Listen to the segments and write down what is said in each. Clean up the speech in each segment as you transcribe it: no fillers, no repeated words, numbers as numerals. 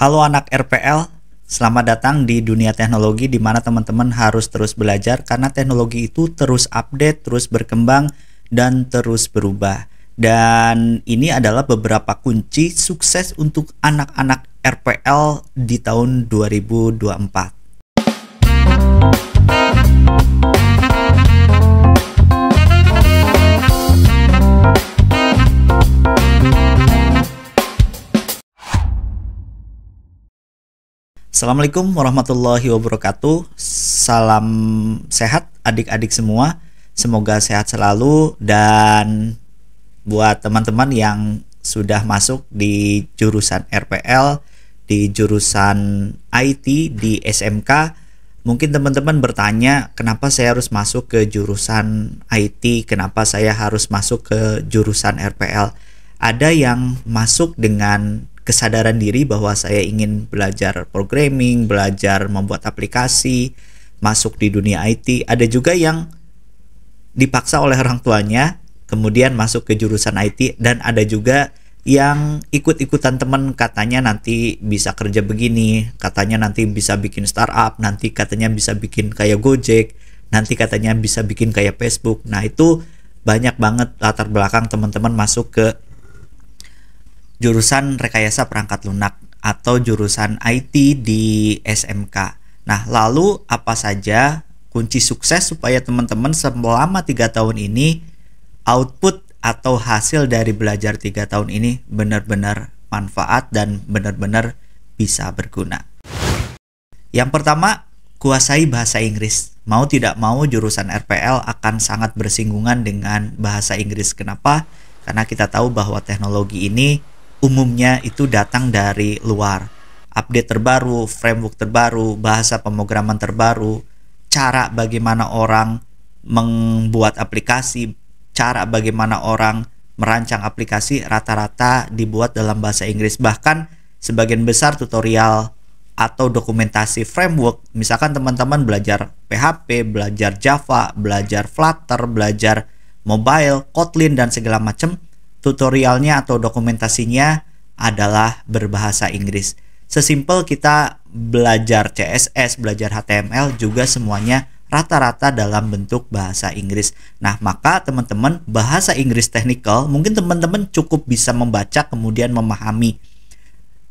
Halo anak RPL, selamat datang di dunia teknologi di mana teman-teman harus terus belajar karena teknologi itu terus update, terus berkembang, dan terus berubah. Dan ini adalah beberapa kunci sukses untuk anak-anak RPL di tahun 2024. Assalamualaikum warahmatullahi wabarakatuh. Salam sehat adik-adik semua. Semoga sehat selalu. Dan buat teman-teman yang sudah masuk di jurusan RPL, di jurusan IT di SMK, mungkin teman-teman bertanya, kenapa saya harus masuk ke jurusan IT? Kenapa saya harus masuk ke jurusan RPL? Ada yang masuk dengan kesadaran diri bahwa saya ingin belajar programming, belajar membuat aplikasi, masuk di dunia IT. Ada juga yang dipaksa oleh orang tuanya, kemudian masuk ke jurusan IT. Dan ada juga yang ikut-ikutan teman, katanya nanti bisa kerja begini, katanya nanti bisa bikin startup, nanti katanya bisa bikin kayak Gojek, nanti katanya bisa bikin kayak Facebook. Nah, itu banyak banget latar belakang teman-teman masuk ke jurusan rekayasa perangkat lunak atau jurusan IT di SMK. Nah, lalu apa saja kunci sukses supaya teman-teman selama 3 tahun ini output atau hasil dari belajar 3 tahun ini benar-benar manfaat dan benar-benar bisa berguna. Yang pertama, kuasai bahasa Inggris. Mau tidak mau jurusan RPL akan sangat bersinggungan dengan bahasa Inggris. Kenapa? Karena kita tahu bahwa teknologi ini umumnya itu datang dari luar. Update terbaru, framework terbaru, bahasa pemrograman terbaru, cara bagaimana orang membuat aplikasi, cara bagaimana orang merancang aplikasi rata-rata dibuat dalam bahasa Inggris. Bahkan sebagian besar tutorial atau dokumentasi framework, misalkan teman-teman belajar PHP, belajar Java, belajar Flutter, belajar mobile, Kotlin, dan segala macam, tutorialnya atau dokumentasinya adalah berbahasa Inggris. Sesimpel kita belajar CSS, belajar HTML juga semuanya rata-rata dalam bentuk bahasa Inggris. Nah, maka teman-teman bahasa Inggris technical mungkin teman-teman cukup bisa membaca kemudian memahami.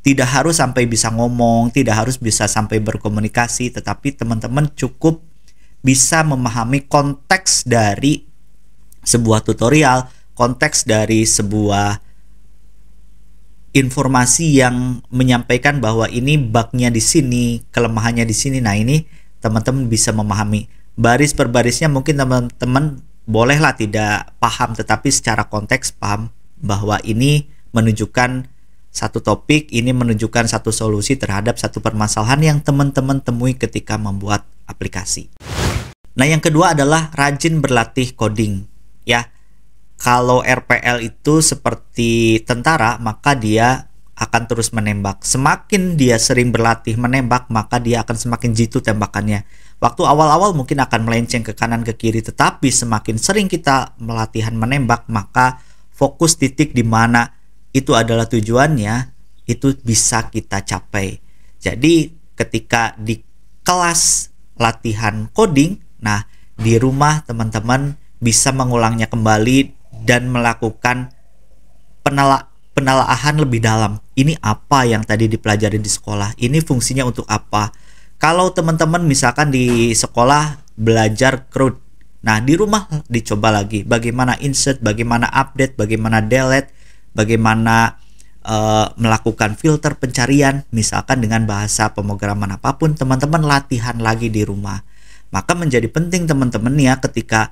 Tidak harus sampai bisa ngomong, tidak harus bisa sampai berkomunikasi, tetapi teman-teman cukup bisa memahami konteks dari sebuah tutorial, konteks dari sebuah informasi yang menyampaikan bahwa ini bugnya di sini, kelemahannya di sini. Nah, ini teman-teman bisa memahami. Baris per barisnya mungkin teman-teman bolehlah tidak paham, tetapi secara konteks paham bahwa ini menunjukkan satu topik, ini menunjukkan satu solusi terhadap satu permasalahan yang teman-teman temui ketika membuat aplikasi. Nah, yang kedua adalah rajin berlatih coding, ya. Kalau RPL itu seperti tentara, maka dia akan terus menembak. Semakin dia sering berlatih menembak, maka dia akan semakin jitu tembakannya. Waktu awal-awal mungkin akan melenceng ke kanan ke kiri, tetapi semakin sering kita melatihan menembak, maka fokus titik di mana itu adalah tujuannya, itu bisa kita capai. Jadi ketika di kelas latihan coding, nah di rumah teman-teman bisa mengulangnya kembali dan melakukan penelaahan lebih dalam. Ini apa yang tadi dipelajari di sekolah? Ini fungsinya untuk apa? Kalau teman-teman misalkan di sekolah belajar CRUD, nah di rumah dicoba lagi bagaimana insert, bagaimana update, bagaimana delete, bagaimana melakukan filter pencarian, misalkan dengan bahasa pemrograman apapun, teman-teman latihan lagi di rumah. Maka menjadi penting teman-teman ya, ketika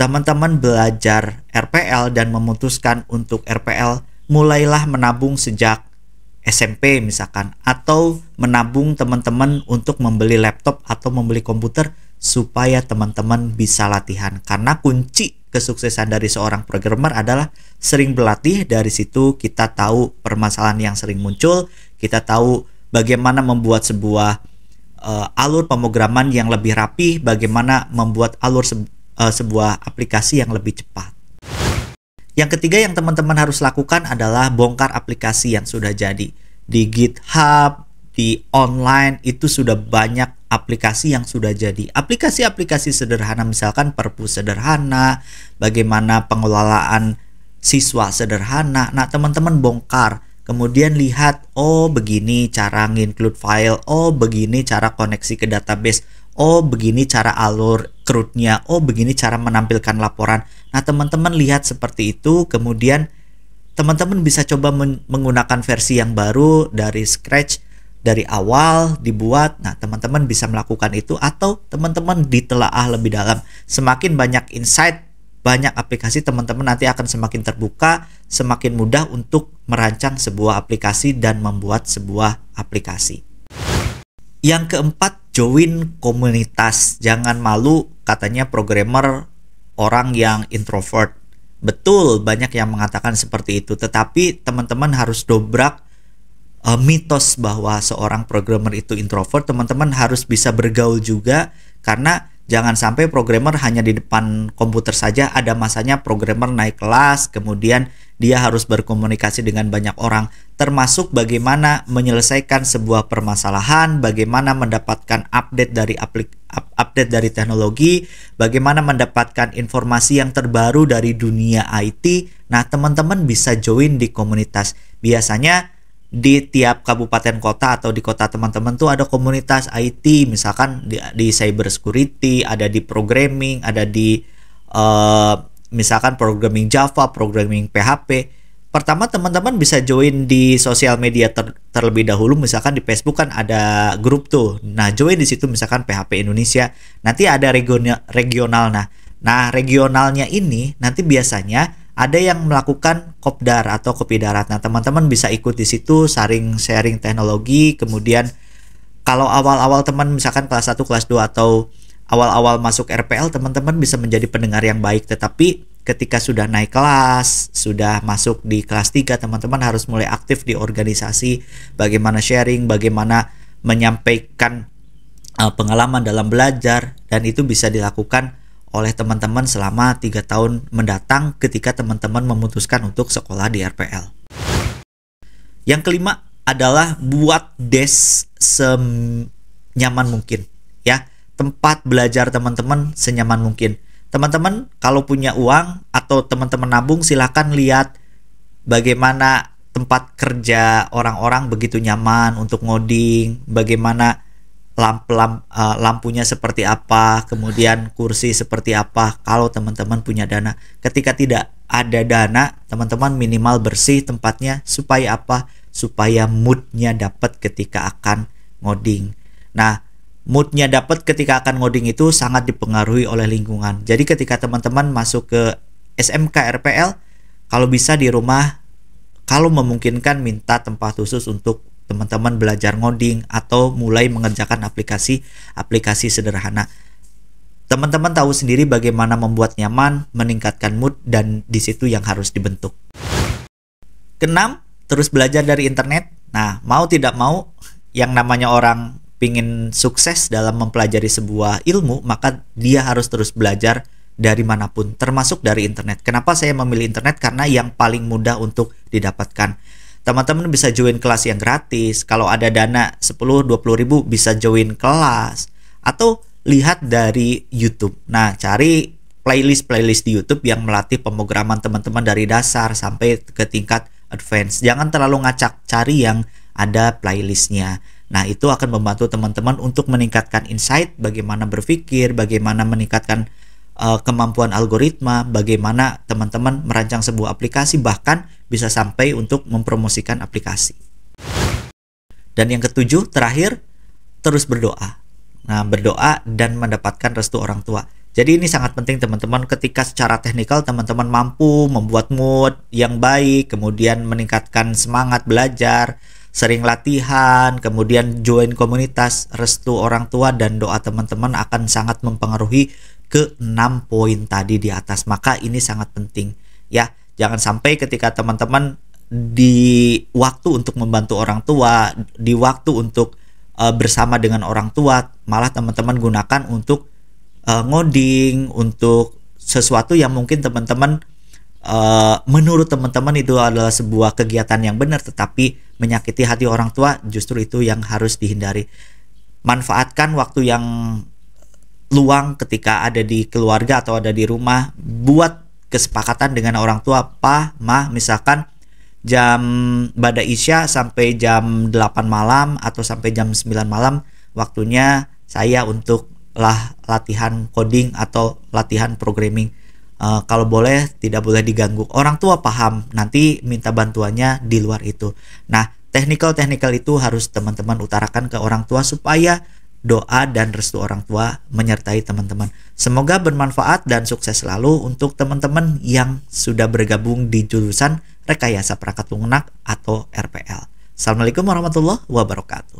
teman-teman belajar RPL dan memutuskan untuk RPL, mulailah menabung sejak SMP misalkan, atau menabung teman-teman untuk membeli laptop atau membeli komputer supaya teman-teman bisa latihan. Karena kunci kesuksesan dari seorang programmer adalah sering berlatih. Dari situ kita tahu permasalahan yang sering muncul, kita tahu bagaimana membuat sebuah alur pemrograman yang lebih rapi, bagaimana membuat alur sebuah aplikasi yang lebih cepat. Yang ketiga yang teman-teman harus lakukan adalah bongkar aplikasi yang sudah jadi. di GitHub, di online itu sudah banyak aplikasi yang sudah jadi. Aplikasi-aplikasi sederhana misalkan perpus sederhana, bagaimana pengelolaan siswa sederhana. Nah, teman-teman bongkar, kemudian lihat, oh begini cara nginclude file, oh begini cara koneksi ke database, oh begini cara alur CRUD-nya, oh begini cara menampilkan laporan. Nah, teman-teman lihat seperti itu, kemudian teman-teman bisa coba menggunakan versi yang baru dari scratch, dari awal dibuat. Nah, teman-teman bisa melakukan itu, atau teman-teman ditelaah lebih dalam. Semakin banyak insight, banyak aplikasi, teman-teman nanti akan semakin terbuka, semakin mudah untuk merancang sebuah aplikasi dan membuat sebuah aplikasi. Yang keempat, join komunitas. Jangan malu, katanya programmer orang yang introvert. Betul, banyak yang mengatakan seperti itu, tetapi teman-teman harus dobrak mitos bahwa seorang programmer itu introvert. Teman-teman harus bisa bergaul juga, karena jangan sampai programmer hanya di depan komputer saja. Ada masanya programmer naik kelas, kemudian dia harus berkomunikasi dengan banyak orang, termasuk bagaimana menyelesaikan sebuah permasalahan, bagaimana mendapatkan update dari teknologi, bagaimana mendapatkan informasi yang terbaru dari dunia IT. Nah, teman-teman bisa join di komunitas. Biasanya di tiap kabupaten kota atau di kota teman-teman tuh ada komunitas IT, misalkan di cyber security, ada di programming, ada di misalkan programming Java, programming PHP. Pertama, teman-teman bisa join di sosial media terlebih dahulu. Misalkan di Facebook kan ada grup tuh. Nah, join di situ misalkan PHP Indonesia. Nanti ada regional. Nah, regionalnya ini nanti biasanya ada yang melakukan kopdar atau kopi darat. Nah, teman-teman bisa ikut di situ, sharing teknologi. Kemudian kalau awal-awal teman misalkan kelas 1, kelas 2 atau awal-awal masuk RPL, teman-teman bisa menjadi pendengar yang baik. Tetapi ketika sudah naik kelas, sudah masuk di kelas 3, teman-teman harus mulai aktif di organisasi. Bagaimana sharing, bagaimana menyampaikan pengalaman dalam belajar, dan itu bisa dilakukan oleh teman-teman selama 3 tahun mendatang ketika teman-teman memutuskan untuk sekolah di RPL. Yang kelima adalah buat desk senyaman mungkin, ya. Tempat belajar teman-teman senyaman mungkin. Teman-teman kalau punya uang atau teman-teman nabung, silahkan lihat bagaimana tempat kerja orang-orang begitu nyaman untuk ngoding, bagaimana lampunya seperti apa, kemudian kursi seperti apa. Kalau teman-teman punya dana, ketika tidak ada dana, teman-teman minimal bersih tempatnya. Supaya apa? Supaya moodnya dapat ketika akan ngoding. Nah, moodnya dapat ketika akan ngoding itu sangat dipengaruhi oleh lingkungan. Jadi ketika teman-teman masuk ke SMK RPL, kalau bisa di rumah, kalau memungkinkan minta tempat khusus untuk teman-teman belajar ngoding atau mulai mengerjakan aplikasi sederhana. Teman-teman tahu sendiri bagaimana membuat nyaman, meningkatkan mood, dan di situ yang harus dibentuk. Keenam, terus belajar dari internet. Nah, mau tidak mau, yang namanya orang pingin sukses dalam mempelajari sebuah ilmu, maka dia harus terus belajar dari manapun, termasuk dari internet. Kenapa saya memilih internet? Karena yang paling mudah untuk didapatkan. Teman-teman bisa join kelas yang gratis. Kalau ada dana 10-20 ribu bisa join kelas. Atau lihat dari YouTube. Nah, cari playlist di YouTube yang melatih pemrograman teman-teman dari dasar sampai ke tingkat advance. Jangan terlalu ngacak, cari yang ada playlistnya. Nah, itu akan membantu teman-teman untuk meningkatkan insight, bagaimana berpikir, bagaimana meningkatkan kemampuan algoritma, bagaimana teman-teman merancang sebuah aplikasi, bahkan bisa sampai untuk mempromosikan aplikasi. Dan yang ketujuh, terakhir, terus berdoa. Nah, berdoa dan mendapatkan restu orang tua. Jadi ini sangat penting teman-teman, ketika secara teknikal teman-teman mampu membuat mood yang baik, kemudian meningkatkan semangat belajar, sering latihan, kemudian join komunitas, restu orang tua dan doa teman-teman akan sangat mempengaruhi ke 6 poin tadi di atas. Maka ini sangat penting, ya. Jangan sampai ketika teman-teman di waktu untuk membantu orang tua, di waktu untuk bersama dengan orang tua, malah teman-teman gunakan untuk ngoding, untuk sesuatu yang mungkin teman-teman menurut teman-teman itu adalah sebuah kegiatan yang benar, tetapi menyakiti hati orang tua, justru itu yang harus dihindari. Manfaatkan waktu yang luang ketika ada di keluarga atau ada di rumah, buat kesepakatan dengan orang tua. Pa, Ma, misalkan jam bada isya sampai jam 8 malam atau sampai jam 9 malam waktunya saya untuk latihan coding atau latihan programming. Kalau boleh tidak boleh diganggu. Orang tua paham, nanti minta bantuannya di luar itu. Nah, technical itu harus teman-teman utarakan ke orang tua supaya doa dan restu orang tua menyertai teman-teman. Semoga bermanfaat dan sukses selalu untuk teman-teman yang sudah bergabung di jurusan Rekayasa Perangkat Lunak atau RPL. Assalamualaikum warahmatullahi wabarakatuh.